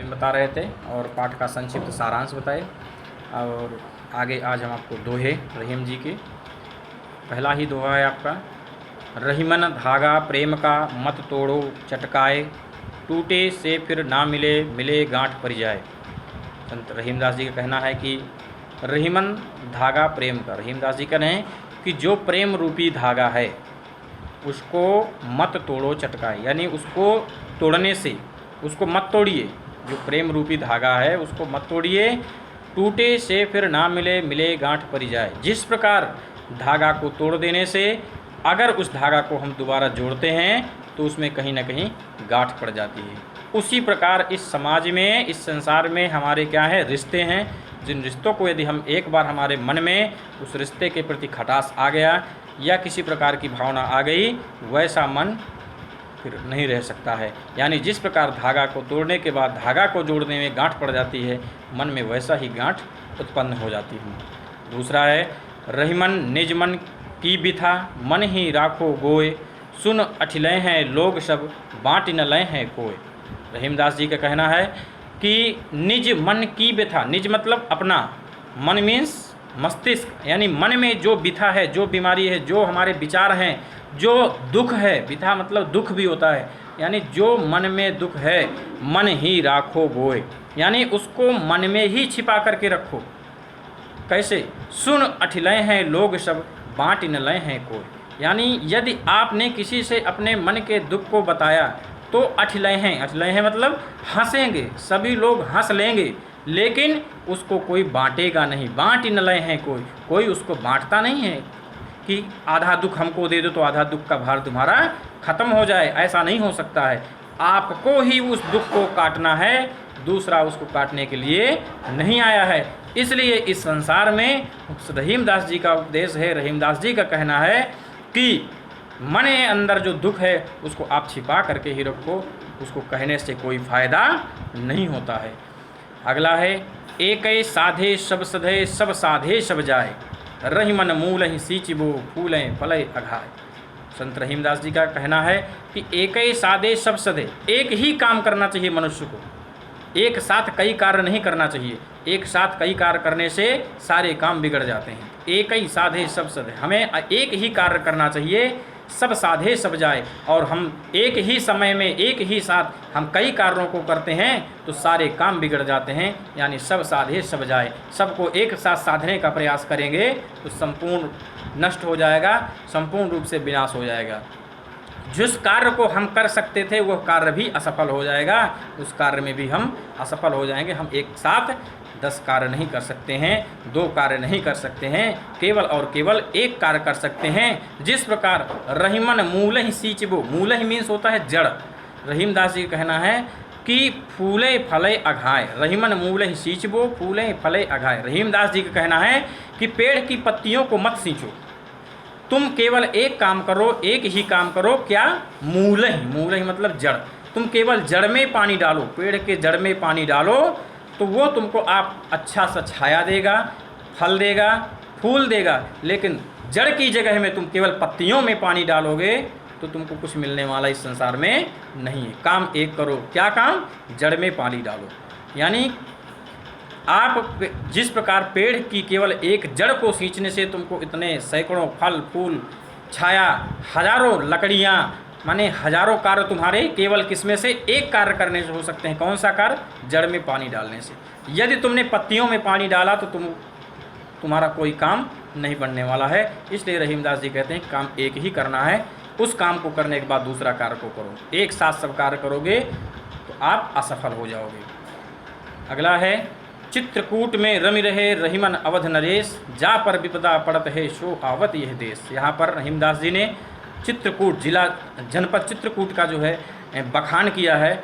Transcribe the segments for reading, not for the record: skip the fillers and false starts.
बता रहे थे और पाठ का संक्षिप्त सारांश बताए। और आगे आज हम आपको दोहे रहीम जी के, पहला ही दोहा है आपका, रहीमन धागा प्रेम का मत तोड़ो चटकाए, टूटे से फिर ना मिले मिले गांठ पड़ जाए। संत रहीमदास जी का कहना है कि रहीमन धागा प्रेम का, रहीमदास जी कह रहे हैं कि जो प्रेम रूपी धागा है उसको मत तोड़ो चटकाए, यानी उसको तोड़ने से उसको मत तोड़िए। जो प्रेम रूपी धागा है उसको मत तोड़िए, टूटे से फिर ना मिले मिले गांठ पड़ जाए। जिस प्रकार धागा को तोड़ देने से अगर उस धागा को हम दोबारा जोड़ते हैं तो उसमें कहीं ना कहीं गांठ पड़ जाती है, उसी प्रकार इस समाज में, इस संसार में हमारे क्या है, रिश्ते हैं। जिन रिश्तों को यदि हम एक बार हमारे मन में उस रिश्ते के प्रति खटास आ गया या किसी प्रकार की भावना आ गई, वैसा मन फिर नहीं रह सकता है। यानी जिस प्रकार धागा को तोड़ने के बाद धागा को जोड़ने में गांठ पड़ जाती है, मन में वैसा ही गांठ उत्पन्न हो जाती है। दूसरा है, रहीमन निज मन की बिथा मन ही राखो गोए, सुन अठिलय हैं लोग सब बाँट न लय हैं कोय। रहीमदास जी का कहना है कि निज मन की व्यथा, निज मतलब अपना, मन मीन्स मस्तिष्क, यानी मन में जो व्यथा है, जो बीमारी है, जो हमारे विचार हैं, जो दुख है, व्यथा मतलब दुख भी होता है, यानी जो मन में दुख है मन ही राखो गोए, यानी उसको मन में ही छिपा करके रखो। कैसे? सुन अठिलय हैं लोग सब बाँट न लय हैं कोई, यानी यदि आपने किसी से अपने मन के दुख को बताया तो अठिलय हैं मतलब हंसेंगे, सभी लोग हंस लेंगे, लेकिन उसको कोई बांटेगा नहीं। बाँट न लय हैं कोई उसको बांटता नहीं है कि आधा दुख हमको दे दो तो आधा दुख का भार तुम्हारा खत्म हो जाए, ऐसा नहीं हो सकता है। आपको ही उस दुख को काटना है, दूसरा उसको काटने के लिए नहीं आया है। इसलिए इस संसार में रहीमदास जी का उपदेश है, रहीमदास जी का कहना है कि मन के अंदर जो दुख है उसको आप छिपा करके ही रखो, उसको कहने से कोई फ़ायदा नहीं होता है। अगला है, एक साधे सब सधे सब साधे सब जाए, रहीमन मूल ही सींचबो फूलें फले अघाए। संत रहीमदास जी का कहना है कि एक साधे सब सधे, एक ही काम करना चाहिए मनुष्य को, एक साथ कई कार्य नहीं करना चाहिए। एक साथ कई कार्य करने से सारे काम बिगड़ जाते हैं। एक ही साधे सब सधे, हमें एक ही कार्य करना चाहिए, सब साधे सब जाए। और हम एक ही समय में एक ही साथ हम कई कार्यों को करते हैं तो सारे काम बिगड़ जाते हैं, यानी सब साधे सब जाए। सबको एक साथ साधने का प्रयास करेंगे तो संपूर्ण नष्ट हो जाएगा, संपूर्ण रूप से विनाश हो जाएगा। जिस कार्य को हम कर सकते थे वह कार्य भी असफल हो जाएगा, उस कार्य में भी हम असफल हो जाएंगे। हम एक साथ 10 कार्य नहीं कर सकते हैं, 2 कार्य नहीं कर सकते हैं, केवल और केवल एक कार्य कर सकते हैं। जिस प्रकार रहीमन मूल ही सींचबो, मूल ही मीन्स होता है जड़। रहीमदास जी का कहना है कि फूले फले अघाए, रहीमन मूल ही सींचबो फूले फले अघाए। रहीमदास जी का कहना है कि पेड़ की पत्तियों को मत सींचो, तुम केवल एक काम करो, एक ही काम करो, क्या? मूल ही मतलब जड़। तुम केवल जड़ में पानी डालो, पेड़ के जड़ में पानी डालो तो वो तुमको आप अच्छा सा छाया देगा, फल देगा, फूल देगा। लेकिन जड़ की जगह में तुम केवल पत्तियों में पानी डालोगे तो तुमको कुछ मिलने वाला इस संसार में नहीं है। काम एक करो, क्या काम? जड़ में पानी डालो। यानी आप जिस प्रकार पेड़ की केवल एक जड़ को सींचने से तुमको इतने सैकड़ों फल फूल, छाया, हजारों लकड़ियाँ, माने हजारों कार्य तुम्हारे केवल किसमें से एक कार्य करने से हो सकते हैं। कौन सा कार्य? जड़ में पानी डालने से। यदि तुमने पत्तियों में पानी डाला तो तुम्हारा कोई काम नहीं बनने वाला है। इसलिए रहीमदास जी कहते हैं काम एक ही करना है, उस काम को करने के बाद दूसरा कार्य को करो। एक साथ सब कार्य करोगे तो आप असफल हो जाओगे। अगला है, चित्रकूट में रमि रहे रहीमन अवध नरेश, जा पर विपदा पड़त है शो आवत यह देश। यहाँ पर रहीमदास जी ने चित्रकूट जिला जनपद चित्रकूट का जो है बखान किया है,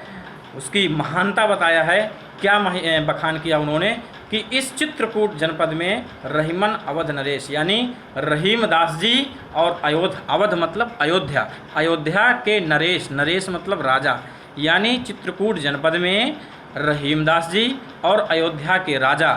उसकी महानता बताया है। क्या बखान किया उन्होंने कि इस चित्रकूट जनपद में रहीमन अवध नरेश, यानी रहीमदास जी और अवध मतलब अयोध्या, अयोध्या के नरेश, नरेश मतलब राजा, यानी चित्रकूट जनपद में रहीमदास जी और अयोध्या के राजा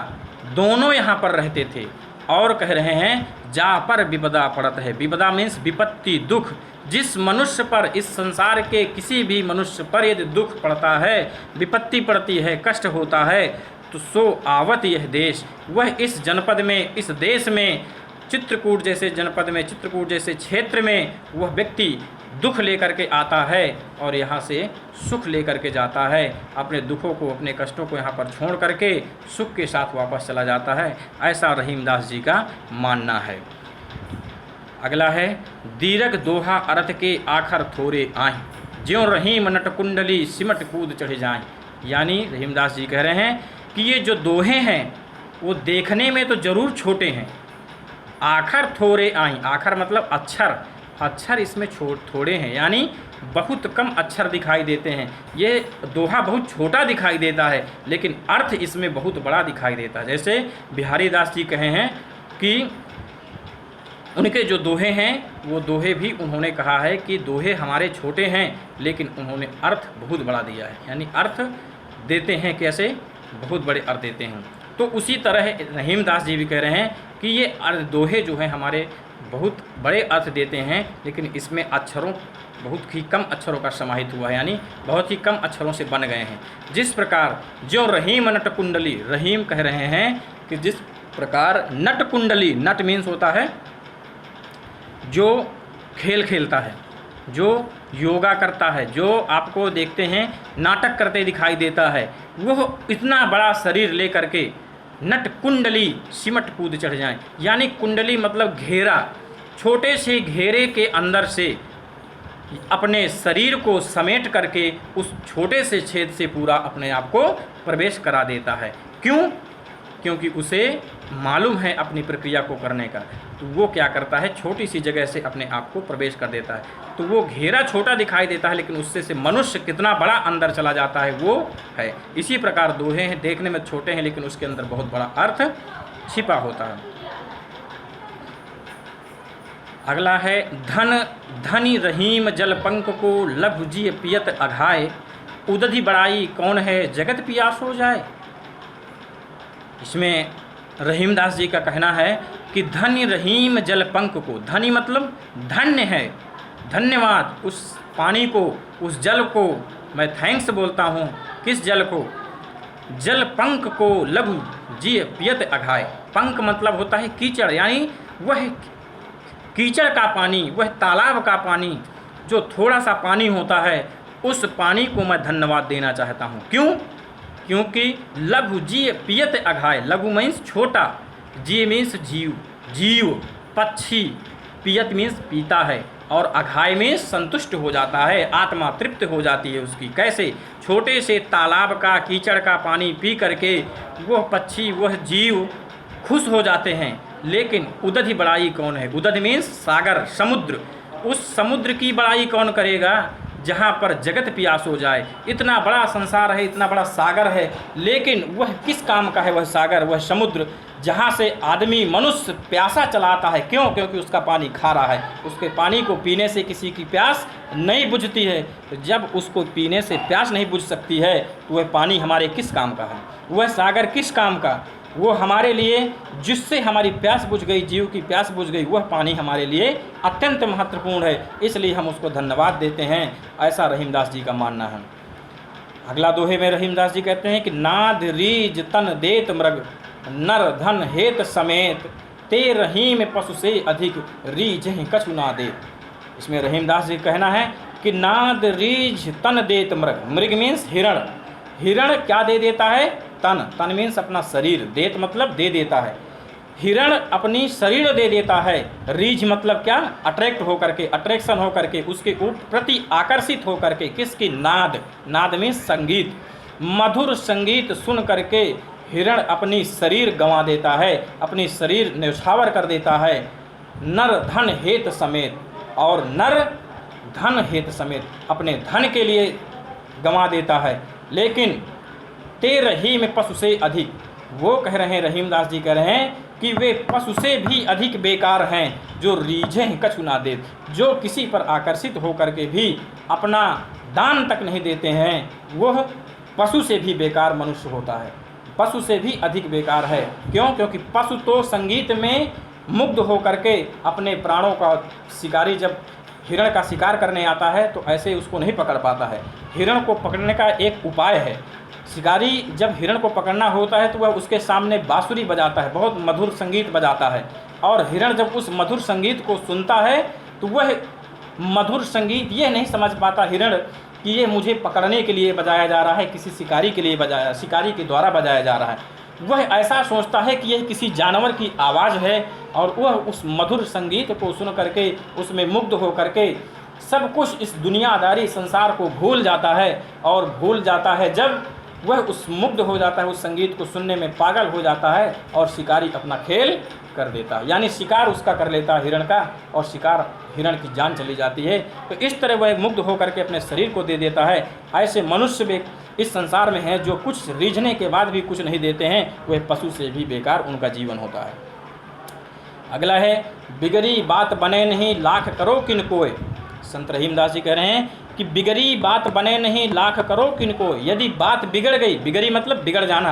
दोनों यहाँ पर रहते थे। और कह रहे हैं जा पर विपदा पड़त है। विपदा मीन्स विपत्ति, दुख। जिस मनुष्य पर, इस संसार के किसी भी मनुष्य पर यदि दुख पड़ता है, विपत्ति पड़ती है, कष्ट होता है, तो सो आवत यह देश, वह इस जनपद में, इस देश में, चित्रकूट जैसे जनपद में, चित्रकूट जैसे क्षेत्र में वह व्यक्ति दुख लेकर के आता है और यहाँ से सुख लेकर के जाता है। अपने दुखों को, अपने कष्टों को यहाँ पर छोड़ करके सुख के साथ वापस चला जाता है। ऐसा रहीमदास जी का मानना है। अगला है दीरघ दोहा अर्थ के आखर थोरे आए, ज्यों रहीम नट कुंडली सिमट कूद चढ़ जाएं। यानी रहीमदास जी कह रहे हैं कि ये जो दोहे हैं वो देखने में तो ज़रूर छोटे हैं, आखर थोरे आए, आखर मतलब अक्षर, अक्षर इसमें थोड़े हैं, यानी बहुत कम अक्षर दिखाई देते हैं। ये दोहा बहुत छोटा दिखाई देता है लेकिन अर्थ इसमें बहुत बड़ा दिखाई देता है। जैसे बिहारी दास जी कहे हैं कि उनके जो दोहे हैं वो दोहे भी उन्होंने कहा है कि दोहे हमारे छोटे हैं लेकिन उन्होंने अर्थ बहुत बड़ा दिया है, यानी अर्थ देते हैं कैसे, बहुत बड़े अर्थ देते हैं। तो उसी तरह रहीमदास जी भी कह रहे हैं कि ये दोहे जो हैं हमारे बहुत बड़े अर्थ देते हैं लेकिन इसमें अक्षरों बहुत ही कम अक्षरों का समाहित हुआ है, यानी बहुत ही कम अक्षरों से बन गए हैं। जिस प्रकार जो रहीम नट कुंडली, रहीम कह रहे हैं कि जिस प्रकार नट कुंडली, नट मीन्स होता है जो खेल खेलता है, जो योगा करता है, जो आपको देखते हैं नाटक करते दिखाई देता है, वो इतना बड़ा शरीर लेकर के नट कुंडली सिमट कूद चढ़ जाएं। यानी कुंडली मतलब घेरा, छोटे से घेरे के अंदर से अपने शरीर को समेट करके उस छोटे से छेद से पूरा अपने आप को प्रवेश करा देता है। क्यों? क्योंकि उसे मालूम है अपनी प्रक्रिया को करने का, तो वो क्या करता है, छोटी सी जगह से अपने आप को प्रवेश कर देता है। तो वो घेरा छोटा दिखाई देता है लेकिन उससे से मनुष्य कितना बड़ा अंदर चला जाता है वो है। इसी प्रकार दोहे हैं, देखने में छोटे हैं लेकिन उसके अंदर बहुत बड़ा अर्थ छिपा होता है। अगला है धन धनी रहीम जल पंक को लघु जी पियत अघाए, उदधि बड़ाई कौन है जगत पियास हो जाए। इसमें रहीमदास जी का कहना है कि धन्य रहीम जल पंक को, धनी मतलब धन्य है, धन्यवाद उस पानी को, उस जल को मैं थैंक्स बोलता हूँ। किस जल को? जल पंक को लघु जी पियत अघाए। पंक मतलब होता है कीचड़, यानी वह कीचड़ का पानी, वह तालाब का पानी, जो थोड़ा सा पानी होता है, उस पानी को मैं धन्यवाद देना चाहता हूँ। क्यों? क्योंकि लघु जी पियत अघाए, लघु मीन्स छोटा, जी मीन्स जीव, जीव पक्षी, पियत मीन्स पीता है, और अघाय मीन्स संतुष्ट हो जाता है, आत्मा तृप्त हो जाती है उसकी। कैसे? छोटे से तालाब का कीचड़ का पानी पी करके वह पक्षी, वह जीव खुश हो जाते हैं। लेकिन उदधि बड़ाई कौन है? उदधि मीन्स सागर, समुद्र। उस समुद्र की बड़ाई कौन करेगा जहाँ पर जगत पियास हो जाए। इतना बड़ा संसार है, इतना बड़ा सागर है, लेकिन वह किस काम का है? वह सागर, वह समुद्र जहाँ से आदमी, मनुष्य प्यासा चलाता है। क्यों? क्योंकि उसका पानी खारा है, उसके पानी को पीने से किसी की प्यास नहीं बुझती है। तो जब उसको पीने से प्यास नहीं बुझ सकती है तो वह पानी हमारे किस काम का है? वह सागर किस काम का? वो हमारे लिए, जिससे हमारी प्यास बुझ गई, जीव की प्यास बुझ गई, वह पानी हमारे लिए अत्यंत महत्वपूर्ण है, इसलिए हम उसको धन्यवाद देते हैं। ऐसा रहीमदास जी का मानना है। अगला दोहे में रहीमदास जी कहते हैं कि नाद रीज तन देत मृग, नर धन हेत समेत, ते रहीम पशु से अधिक रीज कछु ना दे। इसमें रहीमदास जी कहना है कि नाद रीज तन देत मृग, मृग मीन्स हिरण, हिरण क्या दे देता है? तन, तन मीन्स अपना शरीर, देत मतलब दे देता है, हिरण अपनी शरीर दे देता है। रीझ मतलब क्या? अट्रैक्ट होकर के, अट्रैक्शन होकर के, उसके प्रति आकर्षित होकर के। किसकी? नाद, नाद मीन्स संगीत, मधुर संगीत सुन करके हिरण अपनी शरीर गंवा देता है, अपनी शरीर न्यौछावर कर देता है। नर धन हेत समेत, और नर धन हेत समेत अपने धन के लिए गंवा देता है। लेकिन ते रहीम पशु से अधिक, वो कह रहे हैं, रहीमदास जी कह रहे हैं कि वे पशु से भी अधिक बेकार हैं, जो रीझें कछु ना दे, जो किसी पर आकर्षित होकर के भी अपना दान तक नहीं देते हैं, वह पशु से भी बेकार मनुष्य होता है, पशु से भी अधिक बेकार है। क्यों? क्योंकि पशु तो संगीत में मुग्ध होकर के अपने प्राणों का, शिकारी जब हिरण का शिकार करने आता है तो ऐसे उसको नहीं पकड़ पाता है। हिरण को पकड़ने का एक उपाय है। शिकारी जब हिरण को पकड़ना होता है तो वह उसके सामने बांसुरी बजाता है, बहुत मधुर संगीत बजाता है, और हिरण जब उस मधुर संगीत को सुनता है तो वह मधुर संगीत ये नहीं समझ पाता हिरण कि ये मुझे पकड़ने के लिए बजाया जा रहा है, किसी शिकारी के लिए बजाया, शिकारी के द्वारा बजाया जा रहा है। वह ऐसा सोचता है कि यह किसी जानवर की आवाज़ है, और वह उस मधुर संगीत को सुन करके उसमें मुग्ध हो करके सब कुछ इस दुनियादारी संसार को भूल जाता है। और भूल जाता है जब वह उस मुग्ध हो जाता है, उस संगीत को सुनने में पागल हो जाता है, और शिकारी अपना खेल कर देता है, यानी शिकार उसका कर लेता है हिरण का, और शिकार हिरण की जान चली जाती है। तो इस तरह वह मुग्ध होकर के अपने शरीर को दे देता है। ऐसे मनुष्य भी इस संसार में हैं जो कुछ रीझने के बाद भी कुछ नहीं देते हैं, वह पशु से भी बेकार उनका जीवन होता है। अगला है, बिगड़ी बात बने नहीं लाख करो किन कोय। संत रहीमदास जी कह रहे हैं कि बिगड़ी बात बने नहीं लाख करो किन कोय। यदि बात बिगड़ गई, बिगड़ी मतलब बिगड़ जाना,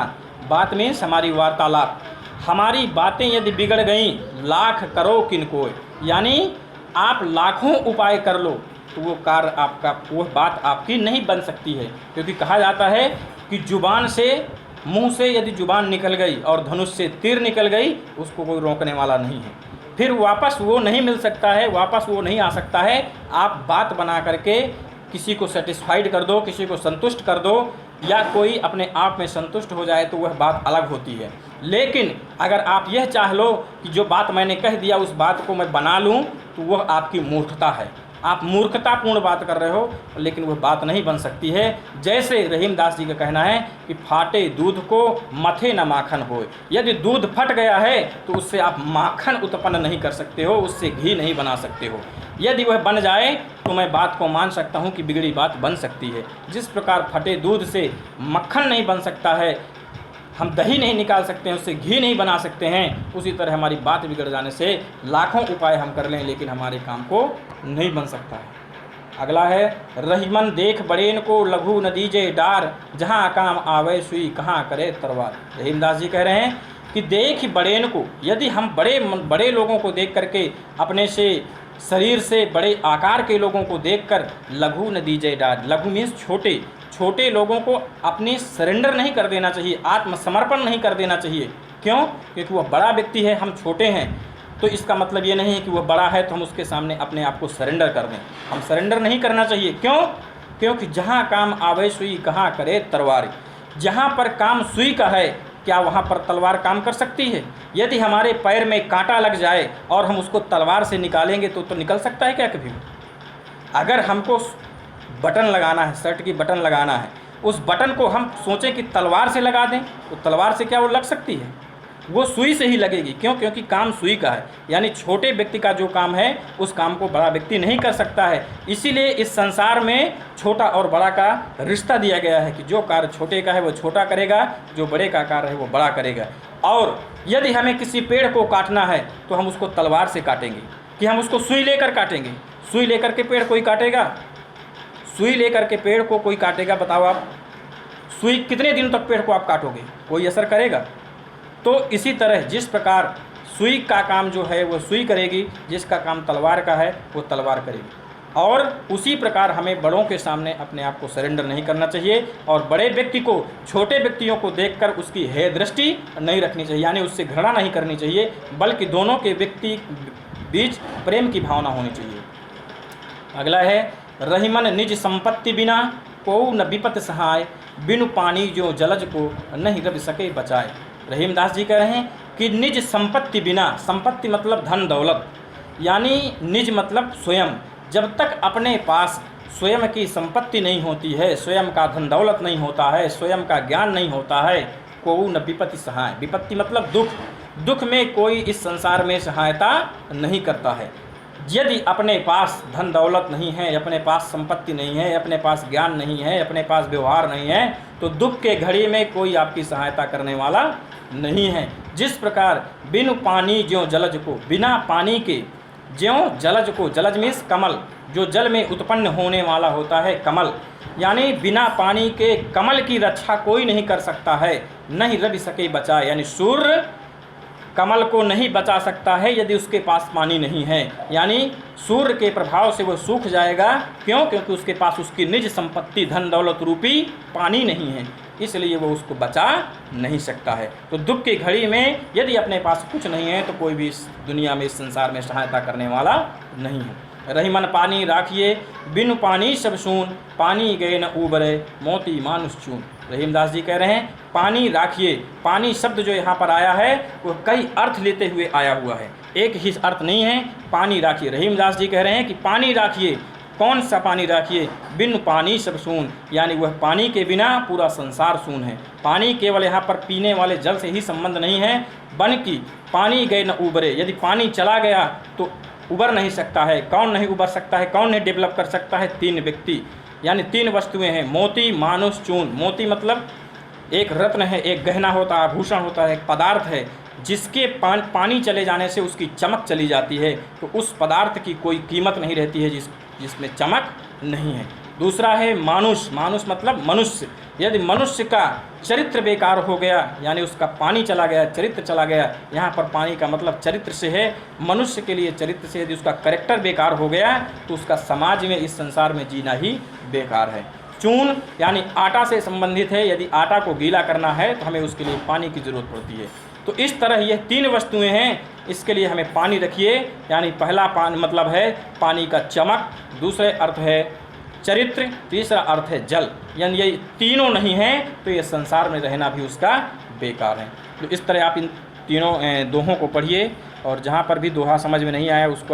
बात मीन्स हमारी वार्तालाप, हमारी बातें यदि बिगड़ गई, लाख करो किन कोय, यानी आप लाखों उपाय कर लो तो वो कार्य आपका, वो बात आपकी नहीं बन सकती है। क्योंकि कहा जाता है कि जुबान से, मुंह से यदि जुबान निकल गई और धनुष से तीर निकल गई, उसको कोई रोकने वाला नहीं है, फिर वापस वो नहीं मिल सकता है, वापस वो नहीं आ सकता है। आप बात बना करके किसी को सेटिस्फाइड कर दो, किसी को संतुष्ट कर दो, या कोई अपने आप में संतुष्ट हो जाए तो वह बात अलग होती है। लेकिन अगर आप यह चाह लो कि जो बात मैंने कह दिया उस बात को मैं बना लूँ, तो वह आपकी मूर्खता है। आप मूर्खतापूर्ण बात कर रहे हो, लेकिन वह बात नहीं बन सकती है। जैसे रहीमदास जी का कहना है कि फाटे दूध को मथे न माखन होए। यदि दूध फट गया है तो उससे आप माखन उत्पन्न नहीं कर सकते हो, उससे घी नहीं बना सकते हो। यदि वह बन जाए तो मैं बात को मान सकता हूँ कि बिगड़ी बात बन सकती है। जिस प्रकार फटे दूध से मक्खन नहीं बन सकता है, हम दही नहीं निकाल सकते हैं, उससे घी नहीं बना सकते हैं, उसी तरह हमारी बात बिगड़ जाने से लाखों उपाय हम कर लें लेकिन हमारे काम को नहीं बन सकता है। अगला है, रहीमन देख बड़ेन को लघु न दीजे डार, जहाँ काम आवे सुई कहाँ करे तलवार। रहीमदास जी कह रहे हैं कि देख बड़ेन को, यदि हम बड़े लोगों को देख करके, अपने से शरीर से बड़े आकार के लोगों को देखकर लघु न दीजे डार, लघु मीन्स छोटे, छोटे लोगों को अपनी सरेंडर नहीं कर देना चाहिए, आत्मसमर्पण नहीं कर देना चाहिए। क्यों? क्योंकि वह बड़ा व्यक्ति है, हम छोटे हैं, तो इसका मतलब ये नहीं है कि वह बड़ा है तो हम उसके सामने अपने आप को सरेंडर कर दें। हम सरेंडर नहीं करना चाहिए। क्यों? क्योंकि जहाँ काम आवे सुई कहाँ करे तलवार। जहाँ पर काम सुई का है, क्या वहाँ पर तलवार काम कर सकती है? यदि हमारे पैर में कांटा लग जाए और हम उसको तलवार से निकालेंगे तो निकल सकता है क्या कभी? अगर हमको बटन लगाना है, शर्ट की बटन लगाना है, उस बटन को हम सोचें कि तलवार से लगा दें, तो तलवार से क्या वो लग सकती है? वो सुई से ही लगेगी। क्यों? क्योंकि काम सुई का है। यानी छोटे व्यक्ति का जो काम है उस काम को बड़ा व्यक्ति नहीं कर सकता है। इसीलिए इस संसार में छोटा और बड़ा का रिश्ता दिया गया है कि जो कार्य छोटे का है वो छोटा करेगा, जो बड़े का कार्य है वो बड़ा करेगा। और यदि हमें किसी पेड़ को काटना है तो हम उसको तलवार से काटेंगे कि हम उसको सुई लेकर काटेंगे? सुई लेकर के पेड़ कोई काटेगा? सुई लेकर के पेड़ को कोई काटेगा? बताओ आप, सुई कितने दिन तक पेड़ को आप काटोगे? कोई असर करेगा? तो इसी तरह जिस प्रकार सुई का काम जो है वो सुई करेगी, जिसका काम तलवार का है वो तलवार करेगी। और उसी प्रकार हमें बड़ों के सामने अपने आप को सरेंडर नहीं करना चाहिए, और बड़े व्यक्ति को छोटे व्यक्तियों को देखकर उसकी हेय दृष्टि नहीं रखनी चाहिए, यानी उससे घृणा नहीं करनी चाहिए, बल्कि दोनों के व्यक्ति बीच प्रेम की भावना होनी चाहिए। अगला है, रहीमन निज संपत्ति बिना को न विपत सहाय, बिनु पानी जो जलज को नहीं रवि सके बचाए। रहीमदास जी कह रहे हैं कि निज संपत्ति बिना, संपत्ति मतलब धन दौलत, यानी निज मतलब स्वयं, जब तक अपने पास स्वयं की संपत्ति नहीं होती है, स्वयं का धन दौलत नहीं होता है, स्वयं का ज्ञान नहीं होता है, को न विपत्ति सहाय। विपत्ति मतलब दुख, दुख में कोई इस संसार में सहायता नहीं करता है। यदि अपने पास धन दौलत नहीं है, अपने पास संपत्ति नहीं है, अपने पास ज्ञान नहीं है, अपने पास व्यवहार नहीं है, तो दुख के घड़ी में कोई आपकी सहायता करने वाला नहीं है। जिस प्रकार बिनु पानी ज्यों जलज को, बिना पानी के ज्यों जलज को, जलज मीन्स कमल, जो जल में उत्पन्न होने वाला होता है कमल, यानी बिना पानी के कमल की रक्षा कोई नहीं कर सकता है। नहीं रवि सके बचाए, यानी सूर्य कमल को नहीं बचा सकता है यदि उसके पास पानी नहीं है। यानी सूर्य के प्रभाव से वो सूख जाएगा। क्यों? क्योंकि उसके पास उसकी निज संपत्ति धन दौलत रूपी पानी नहीं है, इसलिए वो उसको बचा नहीं सकता है। तो दुख की घड़ी में यदि अपने पास कुछ नहीं है तो कोई भी इस दुनिया में, इस संसार में सहायता करने वाला नहीं है। रहीमन पानी राखिए बिनु पानी सब सून, पानी गए न उबरे मोती मानुष चून। रहीमदास जी कह रहे हैं पानी राखिए। पानी शब्द जो यहाँ पर आया है वो कई अर्थ लेते हुए आया हुआ है, एक ही अर्थ नहीं है। पानी राखिए, रहीमदास जी कह रहे हैं कि पानी राखिए। कौन सा पानी राखिए? बिनु पानी सब सून, यानी वह पानी के बिना पूरा संसार सून है। पानी केवल यहाँ पर पीने वाले जल से ही संबंध नहीं है, बल्कि पानी गए न उबरे, यदि पानी चला गया तो उबर नहीं सकता है। कौन नहीं उबर सकता है? कौन नहीं डेवलप कर सकता है? 3 व्यक्ति, यानी 3 वस्तुएं हैं, मोती मानुष चून। मोती मतलब एक रत्न है, एक गहना होता है, आभूषण होता है, एक पदार्थ है जिसके पानी चले जाने से उसकी चमक चली जाती है, तो उस पदार्थ की कोई कीमत नहीं रहती है जिसमें चमक नहीं है। दूसरा है मानुष। मानुष मतलब मनुष्य। यदि मनुष्य का चरित्र बेकार हो गया, यानी उसका पानी चला गया, चरित्र चला गया, यहाँ पर पानी का मतलब चरित्र से है, मनुष्य के लिए चरित्र से। यदि उसका कैरेक्टर बेकार हो गया तो उसका समाज में, इस संसार में जीना ही बेकार है। चून यानी आटा से संबंधित है, यदि आटा को गीला करना है तो हमें उसके लिए पानी की ज़रूरत पड़ती है। तो इस तरह ये 3 वस्तुएं हैं, इसके लिए हमें पानी रखिए। यानी पहला पानी मतलब है पानी का चमक, दूसरे अर्थ है चरित्र, तीसरा अर्थ है जल। यानी ये तीनों नहीं हैं तो ये संसार में रहना भी उसका बेकार है। तो इस तरह आप इन तीनों दोहों को पढ़िए, और जहाँ पर भी दोहा समझ में नहीं आया उसको आप